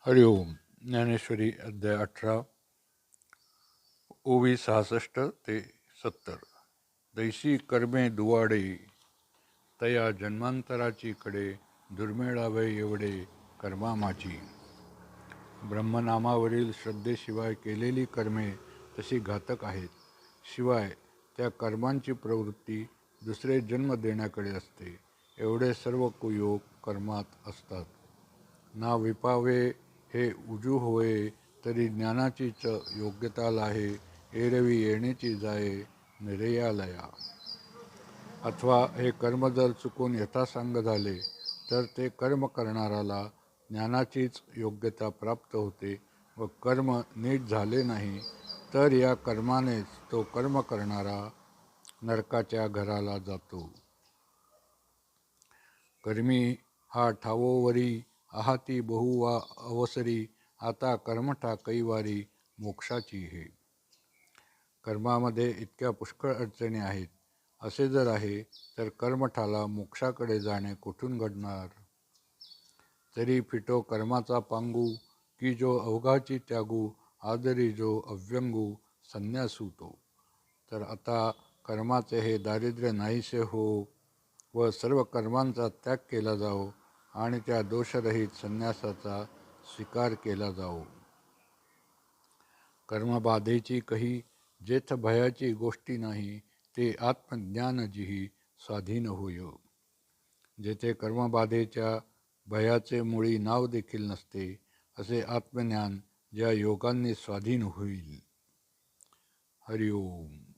हरिओम. ज्ञानेश्वरी अध्याय 18 ओवी 66 ते 70. दैशी कर्मे दुवाडे तया जन्मांतराची कडे दुर्मिळावे एवढे कर्मा माझी. ब्रह्मनामावरील श्रद्धेशिवाय केलेली कर्मे तशी घातक आहेत. शिवाय त्या कर्मांची प्रवृत्ती दुसरे जन्म देण्याकडे असते. एवढे सर्व कुयोग कर्मात असतात. ना विपावे हे उजू होये तरी ज्ञानाचीच योग्यता लाहे. एरवी येण्याची जाये निरयालया. अथवा हे कर्म जर चुकून यथासांग झाले तर ते कर्म करणाराला ज्ञानाचीच योग्यता प्राप्त होते व कर्म नीट झाले नाही तर या कर्मानेच तो कर्म करणारा नरकाच्या घराला जातो. कर्मी हा ठावोवरी आहाती बहुवा अवसरी आता कर्मठा कैवारी मोक्षाची हे. कर्मामध्ये इतक्या पुष्कळ अडचणी आहेत. असे जर आहे तर कर्मठाला मोक्षाकडे जाणे कुठून घडणार. तरी फिटो कर्माचा पांगू की जो अवघाची त्यागू आदरी जो अव्यंगू संन्यासू तो. तर आता कर्माचे हे दारिद्र्य नाहीसे हो व सर्व कर्मांचा त्याग केला जाओ आणि त्या दोषरहित संन्यासाचा स्वीकार केला जाओ. कर्मबाधेची कही जेथ भयाची गोष्टी नाही ते आत्मज्ञान जिही स्वाधीन होय. जेथे कर्मबाधेच्या भयाचे मुळी नाव देखील नसते असे आत्मज्ञान ज्या योगांनी स्वाधीन होईल. हरिओम.